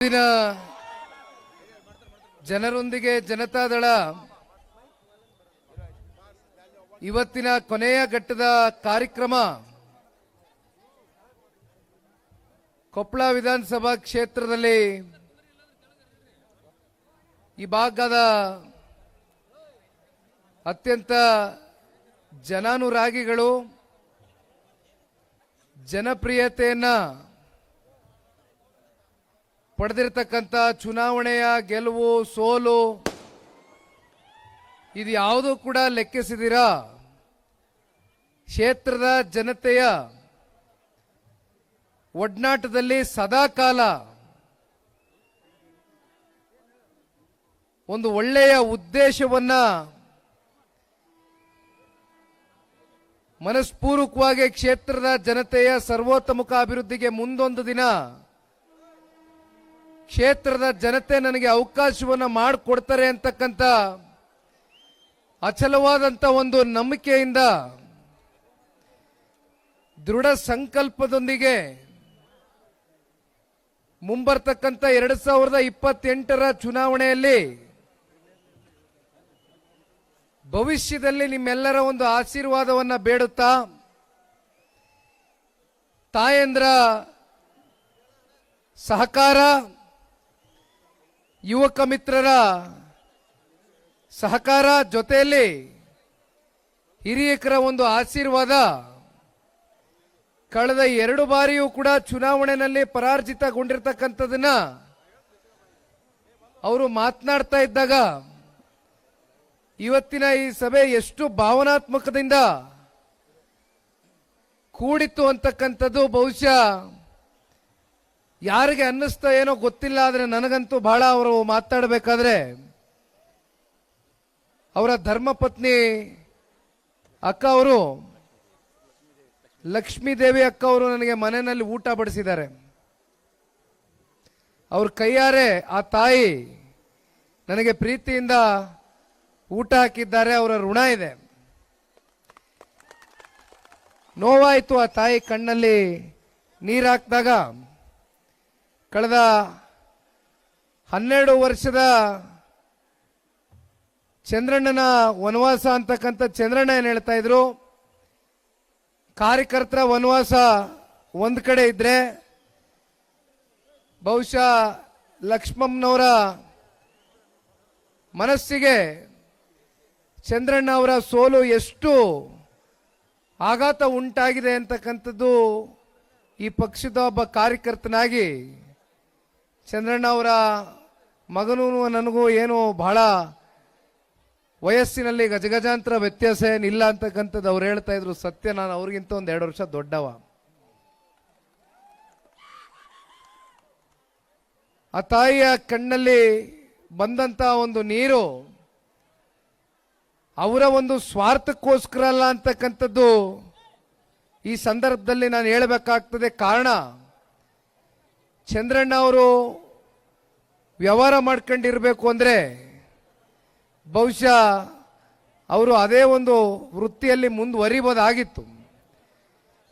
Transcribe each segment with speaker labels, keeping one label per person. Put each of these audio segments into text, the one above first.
Speaker 1: ದಿನ ಜನರೊಂದಿಗೆ ಜನತಾದಳ ಇವತ್ತಿನ ಕೊನೆಯ ಘಟ್ಟದ ಕಾರ್ಯಕ್ರಮ ಕೊಪ್ಪಳ ವಿಧಾನಸಭಾ ಕ್ಷೇತ್ರದಲ್ಲಿ ಈ ಭಾಗದ ಅತ್ಯಂತ ಜನಾನುರಾಗಿಗಳು ಜನಪ್ರಿಯತೆಯನ್ನ ಪಡೆದಿರತಕ್ಕಂತ ಚುನಾವಣೆಯ ಗೆಲುವು ಸೋಲು ಇದು ಯಾವುದೂ ಕೂಡ ಲೆಕ್ಕಿಸಿದಿರಾ ಕ್ಷೇತ್ರದ ಜನತೆಯ ಒಡನಾಟದಲ್ಲಿ ಸದಾಕಾಲ ಒಂದು ಒಳ್ಳೆಯ ಉದ್ದೇಶವನ್ನ ಮನಸ್ಪೂರ್ವಕವಾಗಿ ಕ್ಷೇತ್ರದ ಜನತೆಯ ಸರ್ವತೋಮುಖ ಅಭಿವೃದ್ಧಿಗೆ ಮುಂದೊಂದು ದಿನ ಕ್ಷೇತ್ರದ ಜನತೆ ನನಗೆ ಅವಕಾಶವನ್ನು ಮಾಡಿಕೊಡ್ತಾರೆ ಅಂತಕ್ಕಂಥ ಅಚಲವಾದಂಥ ಒಂದು ನಂಬಿಕೆಯಿಂದ ದೃಢ ಸಂಕಲ್ಪದೊಂದಿಗೆ ಮುಂಬರ್ತಕ್ಕಂಥ 2028ರ ಚುನಾವಣೆಯಲ್ಲಿ ಭವಿಷ್ಯದಲ್ಲಿ ನಿಮ್ಮೆಲ್ಲರ ಒಂದು ಆಶೀರ್ವಾದವನ್ನ ಬೇಡುತ್ತಾ ತಾಯಂದ್ರ ಸಹಕಾರ ಯುವಕ ಮಿತ್ರರ ಸಹಕಾರ ಜೊತೆಯಲ್ಲಿ ಹಿರಿಯಕರ ಒಂದು ಆಶೀರ್ವಾದ ಕಳೆದ 2 ಬಾರಿಯೂ ಕೂಡ ಚುನಾವಣೆಯಲ್ಲಿ ಪರಾಜಿತಗೊಂಡಿರ್ತಕ್ಕಂಥದನ್ನ ಅವರು ಮಾತನಾಡ್ತಾ ಇದ್ದಾಗ ಇವತ್ತಿನ ಈ ಸಭೆ ಎಷ್ಟು ಭಾವನಾತ್ಮಕದಿಂದ ಕೂಡಿತ್ತು ಅಂತಕ್ಕಂಥದ್ದು ಬಹುಶಃ ಯಾರಿಗೆ ಅನ್ನಿಸ್ತಾ ಏನೋ ಗೊತ್ತಿಲ್ಲ. ಆದರೆ ನನಗಂತೂ ಬಹಳ ಅವರು ಮಾತಾಡಬೇಕಾದ್ರೆ ಅವರ ಧರ್ಮಪತ್ನಿ ಅಕ್ಕ ಅವರು ಲಕ್ಷ್ಮೀದೇವಿ ಅಕ್ಕ ಅವರು ನನಗೆ ಮನೆಯಲ್ಲಿ ಊಟ ಬಡಿಸಿದ್ದಾರೆ. ಅವ್ರ ಕೈಯಾರೆ ಆ ತಾಯಿ ನನಗೆ ಪ್ರೀತಿಯಿಂದ ಊಟ ಹಾಕಿದ್ದಾರೆ. ಅವರ ಋಣ ಇದೆ. ನೋವಾಯಿತು ಆ ತಾಯಿ ಕಣ್ಣಲ್ಲಿ ನೀರು ಹಾಕಿದಾಗ. ಕಳೆದ 12 ವರ್ಷದ ಚಂದ್ರಣ್ಣನ ವನವಾಸ ಅಂತಕ್ಕಂಥ ಚಂದ್ರಣ್ಣ ಏನ್ ಹೇಳ್ತಾ ಇದ್ರು, ಕಾರ್ಯಕರ್ತರ ವನವಾಸ ಒಂದ್ ಕಡೆ ಇದ್ರೆ ಬಹುಶಃ ಲಕ್ಷ್ಮಮ್ಮನವರ ಮನಸ್ಸಿಗೆ ಚಂದ್ರಣ್ಣ ಅವರ ಸೋಲು ಎಷ್ಟು ಆಘಾತ ಉಂಟಾಗಿದೆ ಅಂತಕ್ಕಂಥದ್ದು ಈ ಪಕ್ಷದ ಒಬ್ಬ ಕಾರ್ಯಕರ್ತನಾಗಿ ಚಂದ್ರಣ್ಣ ಅವರ ಮಗನೂ ನನಗೂ ಏನು ಬಹಳ ವಯಸ್ಸಿನಲ್ಲಿ ಗಜಗಜಾಂತರ ವ್ಯತ್ಯಾಸ ಏನಿಲ್ಲ ಅಂತಕ್ಕಂಥದ್ದು ಅವ್ರು ಹೇಳ್ತಾ ಇದ್ರು. ಸತ್ಯ, ನಾನು ಅವ್ರಿಗಿಂತ 1-2 ವರ್ಷ ದೊಡ್ಡವ. ಆ ತಾಯಿಯ ಕಣ್ಣಲ್ಲಿ ಬಂದಂತ ಒಂದು ನೀರು ಅವರ ಒಂದು ಸ್ವಾರ್ಥಕ್ಕೋಸ್ಕರ ಅಲ್ಲ ಅಂತಕ್ಕಂಥದ್ದು ಈ ಸಂದರ್ಭದಲ್ಲಿ ನಾನು ಹೇಳಬೇಕಾಗ್ತದೆ. ಕಾರಣ, ಚಂದ್ರಣ್ಣ ಅವರು ವ್ಯವಹಾರ ಮಾಡ್ಕೊಂಡಿರ್ಬೇಕು ಅಂದ್ರೆ ಬಹುಶಃ ಅವರು ಅದೇ ಒಂದು ವೃತ್ತಿಯಲ್ಲಿ ಮುಂದುವರಿಬೋದಾಗಿತ್ತು.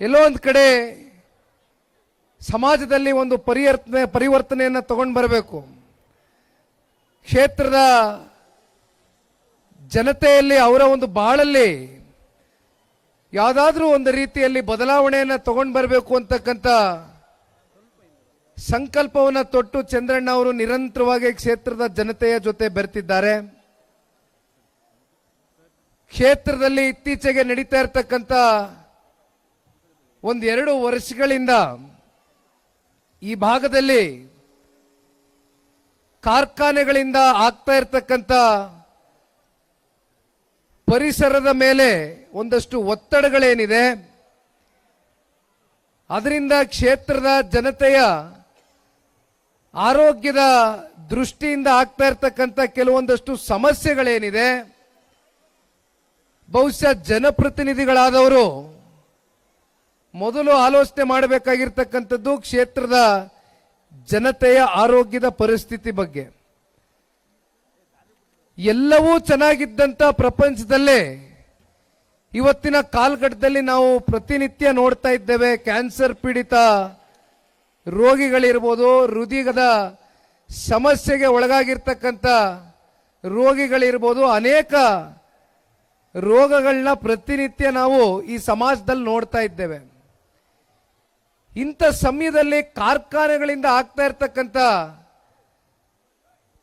Speaker 1: ಎಲ್ಲೋ ಒಂದು ಕಡೆ ಸಮಾಜದಲ್ಲಿ ಒಂದು ಪರಿವರ್ತನೆಯನ್ನು ತಗೊಂಡು ಬರಬೇಕು. ಕ್ಷೇತ್ರದ ಜನತೆಯಲ್ಲಿ ಅವರ ಒಂದು ಬಾಳಲ್ಲಿ ಯಾವುದಾದ್ರೂ ಒಂದು ರೀತಿಯಲ್ಲಿ ಬದಲಾವಣೆಯನ್ನು ತಗೊಂಡು ಬರಬೇಕು ಅಂತಕ್ಕಂಥ ಸಂಕಲ್ಪವನ್ನು ತೊಟ್ಟು ಚಂದ್ರಣ್ಣ ಅವರು ನಿರಂತರವಾಗಿ ಕ್ಷೇತ್ರದ ಜನತೆಯ ಜೊತೆ ಬೆರೆತಿದ್ದಾರೆ. ಕ್ಷೇತ್ರದಲ್ಲಿ ಇತ್ತೀಚೆಗೆ ನಡೀತಾ ಇರತಕ್ಕಂಥ 1-2 ವರ್ಷಗಳಿಂದ ಈ ಭಾಗದಲ್ಲಿ ಕಾರ್ಖಾನೆಗಳಿಂದ ಆಗ್ತಾ ಇರತಕ್ಕಂಥ ಪರಿಸರದ ಮೇಲೆ ಒಂದಷ್ಟು ಒತ್ತಡಗಳೇನಿದೆ, ಅದರಿಂದ ಕ್ಷೇತ್ರದ ಜನತೆಯ ಆರೋಗ್ಯದ ದೃಷ್ಟಿಯಿಂದ ಆಗ್ತಾ ಇರತಕ್ಕಂಥ ಕೆಲವೊಂದಷ್ಟು ಸಮಸ್ಯೆಗಳೇನಿದೆ, ಬಹುಶಃ ಜನಪ್ರತಿನಿಧಿಗಳಾದವರು ಮೊದಲು ಆಲೋಚನೆ ಮಾಡಬೇಕಾಗಿರ್ತಕ್ಕಂಥದ್ದು ಕ್ಷೇತ್ರದ ಜನತೆಯ ಆರೋಗ್ಯದ ಪರಿಸ್ಥಿತಿ ಬಗ್ಗೆ. ಎಲ್ಲವೂ ಚೆನ್ನಾಗಿದ್ದಂತ ಪ್ರಪಂಚದಲ್ಲೇ ಇವತ್ತಿನ ಕಾಲಘಟ್ಟದಲ್ಲಿ ನಾವು ಪ್ರತಿನಿತ್ಯ ನೋಡ್ತಾ ಇದ್ದೇವೆ ಕ್ಯಾನ್ಸರ್ ಪೀಡಿತ ರೋಗಿಗಳಿರ್ಬೋದು, ಹೃದಯದ ಸಮಸ್ಯೆಗೆ ಒಳಗಾಗಿರ್ತಕ್ಕಂಥ ರೋಗಿಗಳಿರ್ಬೋದು, ಅನೇಕ ರೋಗಗಳನ್ನ ಪ್ರತಿನಿತ್ಯ ನಾವು ಈ ಸಮಾಜದಲ್ಲಿ ನೋಡ್ತಾ ಇದ್ದೇವೆ. ಇಂಥ ಸಮಯದಲ್ಲಿ ಕಾರ್ಖಾನೆಗಳಿಂದ ಆಗ್ತಾ ಇರ್ತಕ್ಕಂಥ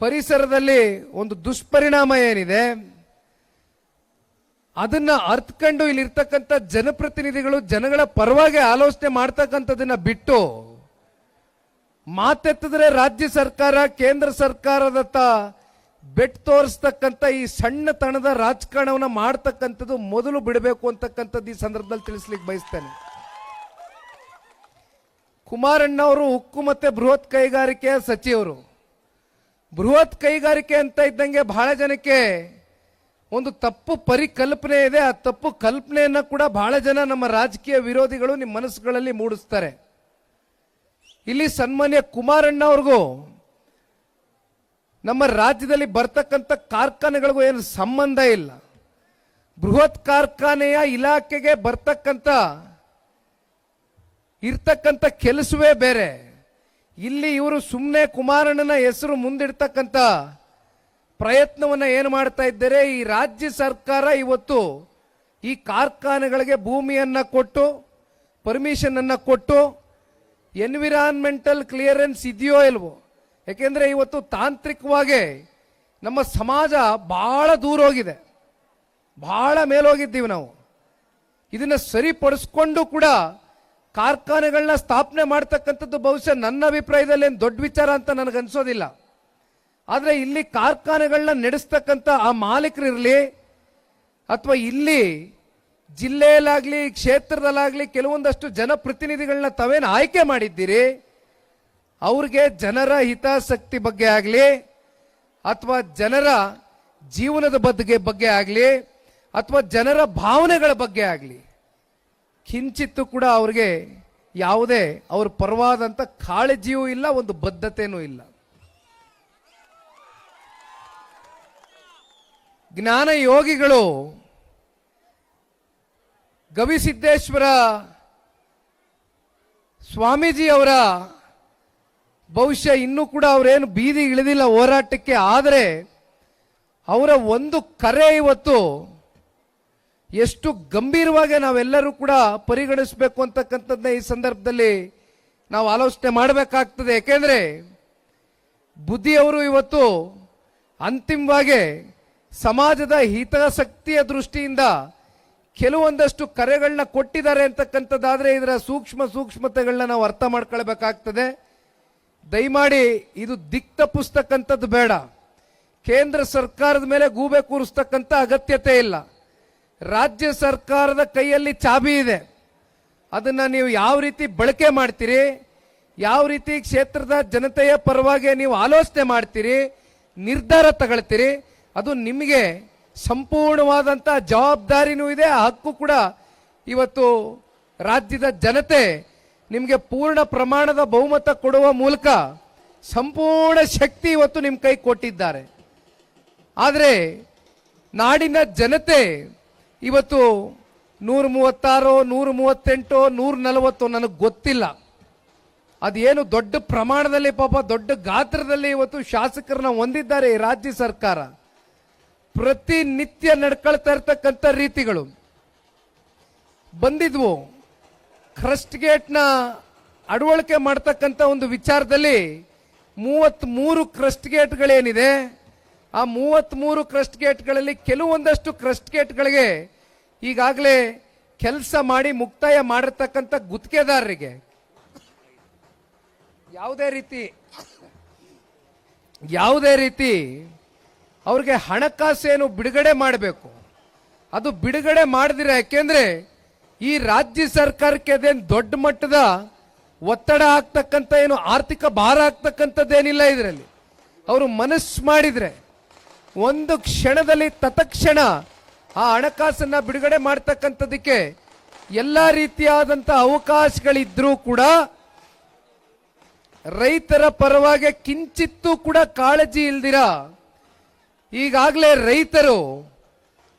Speaker 1: ಪರಿಸರದಲ್ಲಿ ಒಂದು ದುಷ್ಪರಿಣಾಮ ಏನಿದೆ ಅದನ್ನ ಅರ್ಥಕೊಂಡು ಇಲ್ಲಿರ್ತಕ್ಕಂಥ ಜನಪ್ರತಿನಿಧಿಗಳು ಜನಗಳ ಪರವಾಗಿ ಆಲೋಚನೆ ಮಾಡ್ತಕ್ಕಂಥದನ್ನ ಬಿಟ್ಟು ಮಾತೆತ್ತಿದ್ರೆ ರಾಜ್ಯ ಸರ್ಕಾರ ಕೇಂದ್ರ ಸರ್ಕಾರದತ್ತ ಬೆಟ್ ತೋರಿಸ್ತಕ್ಕಂಥ ಈ ಸಣ್ಣತನದ ರಾಜಕಾರಣವನ್ನ ಮಾಡ್ತಕ್ಕಂಥದ್ದು ಮೊದಲು ಬಿಡಬೇಕು ಅಂತಕ್ಕಂಥದ್ದು ಈ ಸಂದರ್ಭದಲ್ಲಿ ತಿಳಿಸ್ಲಿಕ್ಕೆ ಬಯಸ್ತೇನೆ. ಕುಮಾರಣ್ಣ ಅವರು ಉಕ್ಕು ಮತ್ತೆ ಬೃಹತ್ ಕೈಗಾರಿಕೆಯ ಸಚಿವರು. ಬೃಹತ್ ಕೈಗಾರಿಕೆ ಅಂತ ಇದ್ದಂಗೆ ಬಹಳ ಜನಕ್ಕೆ ಒಂದು ತಪ್ಪು ಪರಿಕಲ್ಪನೆ ಇದೆ. ಆ ತಪ್ಪು ಕಲ್ಪನೆಯನ್ನ ಕೂಡ ಬಹಳ ಜನ ನಮ್ಮ ರಾಜಕೀಯ ವಿರೋಧಿಗಳು ನಿಮ್ಮ ಮನಸ್ಸುಗಳಲ್ಲಿ ಮೂಡಿಸ್ತಾರೆ. ಇಲ್ಲಿ ಸನ್ಮಾನ್ಯ ಕುಮಾರಣ್ಣ ಅವ್ರಿಗೂ ನಮ್ಮ ರಾಜ್ಯದಲ್ಲಿ ಬರ್ತಕ್ಕಂಥ ಕಾರ್ಖಾನೆಗಳಿಗೂ ಏನು ಸಂಬಂಧ ಇಲ್ಲ. ಬೃಹತ್ ಕಾರ್ಖಾನೆಯ ಇಲಾಖೆಗೆ ಇರ್ತಕ್ಕಂಥ ಕೆಲಸವೇ ಬೇರೆ. ಇಲ್ಲಿ ಇವರು ಸುಮ್ಮನೆ ಕುಮಾರಣ್ಣನ ಹೆಸರು ಮುಂದಿಡ್ತಕ್ಕಂಥ ಪ್ರಯತ್ನವನ್ನ ಏನು ಮಾಡ್ತಾ ಇದ್ದಾರೆ, ಈ ರಾಜ್ಯ ಸರ್ಕಾರ ಇವತ್ತು ಈ ಕಾರ್ಖಾನೆಗಳಿಗೆ ಭೂಮಿಯನ್ನ ಕೊಟ್ಟು ಪರ್ಮಿಷನ್ ಅನ್ನ ಕೊಟ್ಟು ಎನ್ವಿರಾನ್ಮೆಂಟಲ್ ಕ್ಲಿಯರೆನ್ಸ್ ಇದೆಯೋ ಇಲ್ವೋ, ಯಾಕೆಂದ್ರೆ ಇವತ್ತು ತಾಂತ್ರಿಕವಾಗಿ ನಮ್ಮ ಸಮಾಜ ಬಹಳ ದೂರ ಹೋಗಿದೆ, ಬಹಳ ಮೇಲೋಗಿದ್ದೀವಿ ನಾವು. ಇದನ್ನ ಸರಿಪಡಿಸ್ಕೊಂಡು ಕೂಡ ಕಾರ್ಖಾನೆಗಳನ್ನ ಸ್ಥಾಪನೆ ಮಾಡ್ತಕ್ಕಂಥದ್ದು ಬಹುಶಃ ನನ್ನ ಅಭಿಪ್ರಾಯದಲ್ಲಿ ಏನು ದೊಡ್ಡ ವಿಚಾರ ಅಂತ ನನಗನ್ಸೋದಿಲ್ಲ. ಆದರೆ ಇಲ್ಲಿ ಕಾರ್ಖಾನೆಗಳನ್ನ ನಡೆಸ್ತಕ್ಕಂಥ ಆ ಮಾಲೀಕರಿರಲಿ ಅಥವಾ ಇಲ್ಲಿ ಜಿಲ್ಲೆಯಲ್ಲಾಗ್ಲಿ ಕ್ಷೇತ್ರದಲ್ಲಾಗ್ಲಿ ಕೆಲವೊಂದಷ್ಟು ಜನಪ್ರತಿನಿಧಿಗಳನ್ನ ತಾವೇನು ಆಯ್ಕೆ ಮಾಡಿದ್ದೀರಿ, ಅವ್ರಿಗೆ ಜನರ ಹಿತಾಸಕ್ತಿ ಬಗ್ಗೆ ಆಗಲಿ ಅಥವಾ ಜನರ ಜೀವನದ ಬಗ್ಗೆ ಆಗಲಿ ಅಥವಾ ಜನರ ಭಾವನೆಗಳ ಬಗ್ಗೆ ಆಗಲಿ ಕಿಂಚಿತ್ತು ಕೂಡ ಅವ್ರಿಗೆ ಯಾವುದೇ ಅವ್ರ ಪರವಾದಂಥ ಕಾಳಜಿಯೂ ಇಲ್ಲ, ಒಂದು ಬದ್ಧತೆಯೂ ಇಲ್ಲ. ಜ್ಞಾನ ಯೋಗಿಗಳು ಗವಿಸಿದ್ದೇಶ್ವರ ಸ್ವಾಮೀಜಿ ಅವರ ಬಹುಶಃ ಇನ್ನೂ ಕೂಡ ಅವರೇನು ಬೀದಿ ಇಳಿದಿಲ್ಲ ಹೋರಾಟಕ್ಕೆ. ಆದರೆ ಅವರ ಒಂದು ಕರೆ ಇವತ್ತು ಎಷ್ಟು ಗಂಭೀರವಾಗಿ ನಾವೆಲ್ಲರೂ ಕೂಡ ಪರಿಗಣಿಸಬೇಕು ಅಂತಕ್ಕಂಥದ್ದನ್ನ ಈ ಸಂದರ್ಭದಲ್ಲಿ ನಾವು ಆಲೋಚನೆ ಮಾಡಬೇಕಾಗ್ತದೆ. ಯಾಕೆಂದ್ರೆ ಬುದ್ಧಿಯವರು ಇವತ್ತು ಅಂತಿಮವಾಗಿ ಸಮಾಜದ ಹಿತಾಸಕ್ತಿಯ ದೃಷ್ಟಿಯಿಂದ ಕೆಲವೊಂದಷ್ಟು ಕರೆಗಳನ್ನ ಕೊಟ್ಟಿದ್ದಾರೆ ಅಂತಕ್ಕಂಥದ್ದಾದ್ರೆ ಇದರ ಸೂಕ್ಷ್ಮತೆಗಳನ್ನ ನಾವು ಅರ್ಥ ಮಾಡ್ಕೊಳ್ಬೇಕಾಗ್ತದೆ. ದಯಮಾಡಿ ಇದು ದಿಕ್ ತಪ್ಪಿಸ್ತಕ್ಕಂಥದ್ದು ಬೇಡ. ಕೇಂದ್ರ ಸರ್ಕಾರದ ಮೇಲೆ ಗೂಬೆ ಕೂರಿಸ್ತಕ್ಕಂಥ ಅಗತ್ಯತೆ ಇಲ್ಲ. ರಾಜ್ಯ ಸರ್ಕಾರದ ಕೈಯಲ್ಲಿ ಚಾಬಿ ಇದೆ. ಅದನ್ನ ನೀವು ಯಾವ ರೀತಿ ಬಳಕೆ ಮಾಡ್ತೀರಿ, ಯಾವ ರೀತಿ ಕ್ಷೇತ್ರದ ಜನತೆಯ ಪರವಾಗಿ ನೀವು ಆಲೋಚನೆ ಮಾಡ್ತೀರಿ, ನಿರ್ಧಾರ ತಗೊಳ್ತೀರಿ, ಅದು ನಿಮಗೆ ಸಂಪೂರ್ಣವಾದಂಥ ಜವಾಬ್ದಾರಿನೂ ಇದೆ. ಆ ಹಕ್ಕು ಕೂಡ ಇವತ್ತು ರಾಜ್ಯದ ಜನತೆ ನಿಮಗೆ ಪೂರ್ಣ ಪ್ರಮಾಣದ ಬಹುಮತ ಕೊಡುವ ಮೂಲಕ ಸಂಪೂರ್ಣ ಶಕ್ತಿ ಇವತ್ತು ನಿಮ್ಮ ಕೈ ಕೊಟ್ಟಿದ್ದಾರೆ. ಆದರೆ ನಾಡಿನ ಜನತೆ ಇವತ್ತು 136, 138, 140 ನನಗೆ ಗೊತ್ತಿಲ್ಲ, ಅದೇನು ದೊಡ್ಡ ಪ್ರಮಾಣದಲ್ಲಿ ಪಾಪ ದೊಡ್ಡ ಗಾತ್ರದಲ್ಲಿ ಇವತ್ತು ಶಾಸಕರನ್ನ ಹೊಂದಿದ್ದಾರೆ ಈ ರಾಜ್ಯ ಸರ್ಕಾರ. ಪ್ರತಿನಿತ್ಯ ನಡ್ಕೊಳ್ತಾ ಇರ್ತಕ್ಕಂಥ ರೀತಿಗಳು ಬಂದಿದ್ವು. ಕ್ರಸ್ಟ್ ಗೇಟ್ನ ಅಳವಡಿಕೆ ಮಾಡ್ತಕ್ಕಂಥ ಒಂದು ವಿಚಾರದಲ್ಲಿ 33 ಕ್ರಸ್ಟ್ ಗೇಟ್ಗಳೇನಿದೆ, ಆ 33 ಕ್ರಸ್ಟ್ ಗೇಟ್ಗಳಲ್ಲಿ ಕೆಲವೊಂದಷ್ಟು ಕ್ರಸ್ಟ್ ಗೇಟ್ಗಳಿಗೆ ಈಗಾಗಲೇ ಕೆಲಸ ಮಾಡಿ ಮುಕ್ತಾಯ ಮಾಡಿರ್ತಕ್ಕಂಥ ಗುತ್ತಿಗೆದಾರರಿಗೆ ಯಾವುದೇ ರೀತಿ ಅವ್ರಿಗೆ ಹಣಕಾಸೇನು ಬಿಡುಗಡೆ ಮಾಡಬೇಕು, ಅದು ಬಿಡುಗಡೆ ಮಾಡಿದ್ರೆ, ಯಾಕೆಂದ್ರೆ ಈ ರಾಜ್ಯ ಸರ್ಕಾರಕ್ಕೆ ಅದೇನು ದೊಡ್ಡ ಮಟ್ಟದ ಒತ್ತಡ ಆಗ್ತಕ್ಕಂಥ ಏನು ಆರ್ಥಿಕ ಭಾರ ಆಗ್ತಕ್ಕಂಥದ್ದೇನಿಲ್ಲ. ಇದರಲ್ಲಿ ಅವರು ಮನಸ್ಸು ಮಾಡಿದ್ರೆ ಒಂದು ಕ್ಷಣದಲ್ಲಿ ತತ್ಕ್ಷಣ ಆ ಹಣಕಾಸನ್ನ ಬಿಡುಗಡೆ ಮಾಡ್ತಕ್ಕಂಥದಕ್ಕೆ ಎಲ್ಲ ರೀತಿಯಾದಂಥ ಅವಕಾಶಗಳಿದ್ರೂ ಕೂಡ ರೈತರ ಪರವಾಗಿ ಕಿಂಚಿತ್ತೂ ಕೂಡ ಕಾಳಜಿ ಇಲ್ದಿರ ಈಗಾಗಲೇ ರೈತರು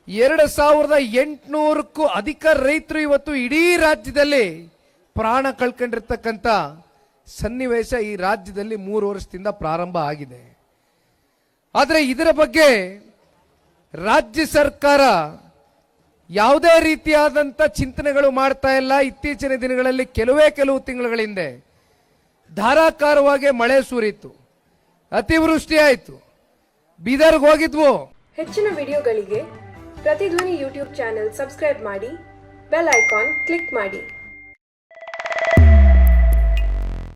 Speaker 1: 2800ಕ್ಕೂ ಅಧಿಕ ರೈತರು ಇವತ್ತು ಇಡೀ ರಾಜ್ಯದಲ್ಲಿ ಪ್ರಾಣ ಕಳ್ಕೊಂಡಿರ್ತಕ್ಕಂಥ ಸನ್ನಿವೇಶ ಈ ರಾಜ್ಯದಲ್ಲಿ 3 ವರ್ಷದಿಂದ ಪ್ರಾರಂಭ ಆಗಿದೆ. ಆದರೆ ಇದರ ಬಗ್ಗೆ ರಾಜ್ಯ ಸರ್ಕಾರ ಯಾವುದೇ ರೀತಿಯಾದಂಥ ಚಿಂತನೆಗಳು ಮಾಡ್ತಾ ಇಲ್ಲ. ಇತ್ತೀಚಿನ ದಿನಗಳಲ್ಲಿ ಕೆಲವು ತಿಂಗಳ ಹಿಂದೆ ಧಾರಾಕಾರವಾಗಿ ಮಳೆ ಸುರಿಯಿತು, ಅತಿವೃಷ್ಟಿ ಆಯಿತು, ಬೀದರ್ಗೆ ಹೋಗಿದ್ವು.
Speaker 2: ಹೆಚ್ಚಿನ ವಿಡಿಯೋಗಳಿಗೆ ಪ್ರತಿಧ್ವನಿ ಯೂಟ್ಯೂಬ್ ಚಾನೆಲ್ ಸಬ್ಸ್ಕ್ರೈಬ್ ಮಾಡಿ, ಬೆಲ್ ಐಕಾನ್ ಕ್ಲಿಕ್ ಮಾಡಿ.